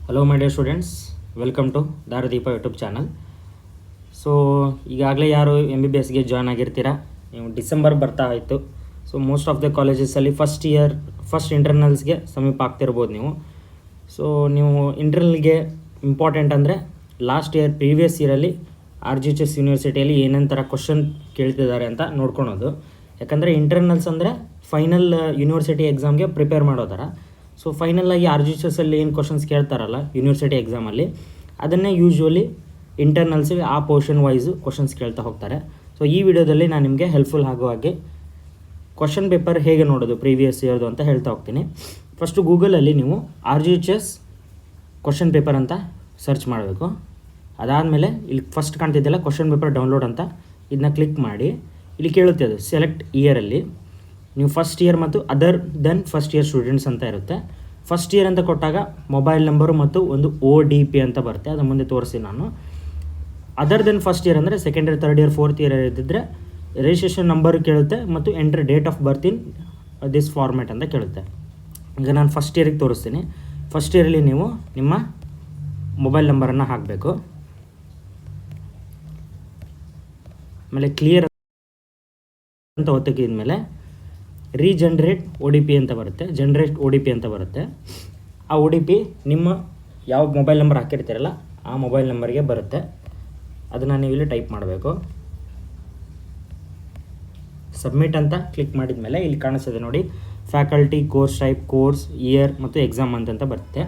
Hello my dear students, welcome to Dharadeepa YouTube channel. So ಈಗಾಗಲೇ ಯಾರು MBBSಗೆ ಜಾಯ್ನ್ ಆಗಿರ್ತೀರಾ, ನೀವು ಡಿಸೆಂಬರ್ ಬರ್ತಾ ಆಯಿತು. ಸೊ ಮೋಸ್ಟ್ ಆಫ್ ದ ಕಾಲೇಜಸಲ್ಲಿ ಫಸ್ಟ್ ಇಂಟರ್ನಲ್ಸ್ಗೆ ಸಮೀಪ ಆಗ್ತಿರ್ಬೋದು ನೀವು. ಸೊ ನೀವು ಇಂಟರ್ನಲ್ಗೆ ಇಂಪಾರ್ಟೆಂಟ್ ಅಂದರೆ ಲಾಸ್ಟ್ ಇಯರ್ ಪ್ರೀವಿಯಸ್ ಇಯರಲ್ಲಿ RGHS ಯೂನಿವರ್ಸಿಟಿಯಲ್ಲಿ ಏನೇನು ಥರ ಕ್ವಶನ್ ಕೇಳ್ತಿದ್ದಾರೆ ಅಂತ ನೋಡ್ಕೊಳೋದು. ಯಾಕಂದರೆ ಇಂಟರ್ನಲ್ಸ್ ಅಂದರೆ ಫೈನಲ್ ಯೂನಿವರ್ಸಿಟಿ ಎಕ್ಸಾಮ್ಗೆ ಪ್ರಿಪೇರ್ ಮಾಡೋ ಥರ. ಸೊ ಫೈನಲಾಗಿ RGHSಲ್ಲಿ ಏನು ಕ್ವಶನ್ಸ್ ಕೇಳ್ತಾರಲ್ಲ ಯೂನಿವರ್ಸಿಟಿ ಎಕ್ಸಾಮಲ್ಲಿ, ಅದನ್ನೇ ಯೂಶ್ವಲಿ ಇಂಟರ್ನಲ್ಸಿಗೆ ಆ ಪೋರ್ಷನ್ ವೈಸು ಕ್ವಶನ್ಸ್ ಕೇಳ್ತಾ ಹೋಗ್ತಾರೆ. ಸೊ ಈ ವಿಡಿಯೋದಲ್ಲಿ ನಾನು ನಿಮಗೆ ಹೆಲ್ಪ್ಫುಲ್ ಆಗೋ ಹಾಗೆ ಕ್ವಶನ್ ಪೇಪರ್ ಹೇಗೆ ನೋಡೋದು ಪ್ರೀವಿಯಸ್ ಇಯರ್ದು ಅಂತ ಹೇಳ್ತಾ ಹೋಗ್ತೀನಿ. ಫಸ್ಟು ಗೂಗಲಲ್ಲಿ ನೀವು RGHS ಕ್ವಶನ್ ಪೇಪರ್ ಅಂತ ಸರ್ಚ್ ಮಾಡಬೇಕು. ಅದಾದಮೇಲೆ ಇಲ್ಲಿ ಫಸ್ಟ್ ಕಾಣ್ತಿದ್ದೆಲ್ಲ ಕ್ವಶನ್ ಪೇಪರ್ ಡೌನ್ಲೋಡ್ ಅಂತ, ಇದನ್ನ ಕ್ಲಿಕ್ ಮಾಡಿ ಇಲ್ಲಿ ಕೇಳುತ್ತೆ ಅದು ಸೆಲೆಕ್ಟ್ ಇಯರಲ್ಲಿ ನೀವು ಫಸ್ಟ್ ಇಯರ್ ಮತ್ತು other than first year students ಅಂತ ಇರುತ್ತೆ. ಫಸ್ಟ್ ಇಯರ್ ಅಂತ ಕೊಟ್ಟಾಗ ಮೊಬೈಲ್ ನಂಬರು ಮತ್ತು ಒಂದು ODP ಅಂತ ಬರುತ್ತೆ, ಅದು ಮುಂದೆ ತೋರಿಸಿ ನಾನು. ಅದರ್ ದೆನ್ ಫಸ್ಟ್ ಇಯರ್ ಅಂದರೆ second year, third year, fourth year ಇದ್ದಿದ್ದರೆ ರಿಜಿಸ್ಟ್ರೇಷನ್ ನಂಬರ್ ಕೇಳುತ್ತೆ ಮತ್ತು enter date of birth in this format ಅಂತ ಕೇಳುತ್ತೆ. ಈಗ ನಾನು ಫಸ್ಟ್ ಇಯರಿಗೆ ತೋರಿಸ್ತೀನಿ. ಫಸ್ಟ್ ಇಯರಲ್ಲಿ ನೀವು ನಿಮ್ಮ ಮೊಬೈಲ್ ನಂಬರನ್ನು ಹಾಕಬೇಕು. ಆಮೇಲೆ ಕ್ಲಿಯರ್ ಅಂತ ಒತ್ತಕ್ಕಿದ್ಮೇಲೆ ರೀಜನ್ರೇಟ್ ODP ಅಂತ ಬರುತ್ತೆ, ಜನ್ರೇಟ್ ODP ಅಂತ ಬರುತ್ತೆ. ಆ ODP ನಿಮ್ಮ ಯಾವ ಮೊಬೈಲ್ ನಂಬರ್ ಹಾಕಿರ್ತೀರಲ್ಲ ಆ ಮೊಬೈಲ್ ನಂಬರ್ಗೆ ಬರುತ್ತೆ. ಅದನ್ನು ನೀವು ಇಲ್ಲಿ ಟೈಪ್ ಮಾಡಬೇಕು. ಸಬ್ಮಿಟ್ ಅಂತ ಕ್ಲಿಕ್ ಮಾಡಿದ ಮೇಲೆ ಇಲ್ಲಿ ಕಾಣಿಸ್ತದೆ ನೋಡಿ, faculty, course type, course, year ಮತ್ತು ಎಕ್ಸಾಮ್ ಅಂತ ಬರುತ್ತೆ.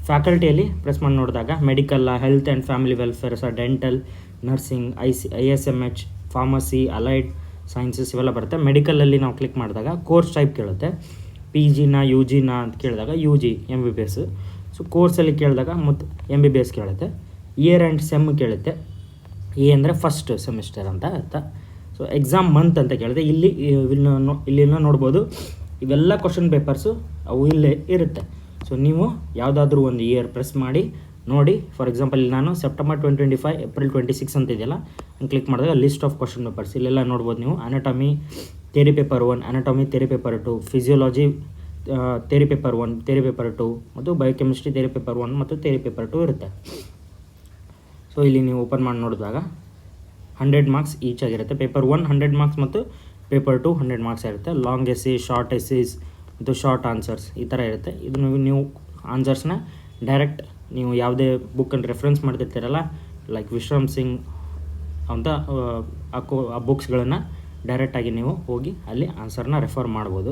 ಫ್ಯಾಕಲ್ಟಿಯಲ್ಲಿ ಪ್ರೆಸ್ ಮಾಡಿ ನೋಡಿದಾಗ medical, health and family welfare, dental, nursing, ISMH, pharmacy, allied sciences ಇವೆಲ್ಲ ಬರುತ್ತೆ. ಮೆಡಿಕಲಲ್ಲಿ ನಾವು ಕ್ಲಿಕ್ ಮಾಡಿದಾಗ ಕೋರ್ಸ್ ಟೈಪ್ ಕೇಳುತ್ತೆ, PGನ UGನ ಅಂತ ಕೇಳಿದಾಗ UG MBBS. ಸೊ ಕೋರ್ಸಲ್ಲಿ ಕೇಳಿದಾಗ ಮತ್ತು MBBS ಕೇಳುತ್ತೆ. ಇಯರ್ ಆ್ಯಂಡ್ ಸೆಮ್ ಕೇಳುತ್ತೆ, ಎ ಅಂದರೆ ಫಸ್ಟ್ ಸೆಮಿಸ್ಟರ್ ಅಂತ ಅರ್ಥ. ಸೊ ಎಕ್ಸಾಮ್ ಮಂತ್ ಅಂತ ಕೇಳಿದೆ. ಇಲ್ಲಿನ ನೋಡ್ಬೋದು ಇವೆಲ್ಲ ಕ್ವಶನ್ ಪೇಪರ್ಸು ಅವು ಇಲ್ಲೇ ಇರುತ್ತೆ. ಸೊ ನೀವು ಯಾವುದಾದ್ರೂ ಒಂದು ಇಯರ್ ಪ್ರೆಸ್ ಮಾಡಿ ನೋಡಿ. ಫಾರ್ ಎಕ್ಸಾಂಪಲ್ ಇಲ್ಲಿ ನಾನು ಸೆಪ್ಟೆಂಬರ್ 2025 ಏಪ್ರಿಲ್ 26 ಅಂತ ಇದೆಯಲ್ಲ, ಕ್ಲಿಕ್ ಮಾಡಿದಾಗ ಲಿಸ್ಟ್ ಆಫ್ ಕ್ವಶನ್ ಪೇಪರ್ಸ್ ಇಲ್ಲೆಲ್ಲ ನೋಡ್ಬೋದು ನೀವು. Anatomy theory paper 1, anatomy theory paper 2, physiology theory paper 1, theory paper 2 ಮತ್ತು ಬಯೋಕೆಮಿಸ್ಟ್ರಿ ಥಿಯರಿ ಪೇಪರ್ 1 ಮತ್ತು ಥಿಯರಿ ಪೇಪರ್ 2 ಇರುತ್ತೆ. ಸೊ ಇಲ್ಲಿ ನೀವು ಓಪನ್ ಮಾಡಿ ನೋಡಿದಾಗ 100 ಮಾರ್ಕ್ಸ್ ಈಚ್ ಆಗಿರುತ್ತೆ. ಪೇಪರ್ 1 100 ಮಾರ್ಕ್ಸ್ ಮತ್ತು ಪೇಪರ್ 2 100 ಮಾರ್ಕ್ಸ್ ಇರುತ್ತೆ. ಲಾಂಗ್ ಎಸ್ಸೇ, ಶಾರ್ಟ್ ಎಸ್ಸೇಸ್ ಮತ್ತು ಶಾರ್ಟ್ ಆನ್ಸರ್ಸ್ ಈ ಥರ ಇರುತ್ತೆ. ಇದನ್ನು ನೀವು ಆನ್ಸರ್ಸ್ನ ಡೈರೆಕ್ಟ್ ನೀವು ಯಾವುದೇ ಬುಕ್ಕನ್ನು ರೆಫರೆನ್ಸ್ ಮಾಡ್ತಿರ್ತೀರಲ್ಲ, ಲೈಕ್ ವಿಶ್ರಾಮ್ ಸಿಂಗ್ ಅಂತ ಆ ಬುಕ್ಸ್ಗಳನ್ನು ಡೈರೆಕ್ಟಾಗಿ ನೀವು ಹೋಗಿ ಅಲ್ಲಿ ಆನ್ಸರ್ನ ರೆಫರ್ ಮಾಡ್ಬೋದು.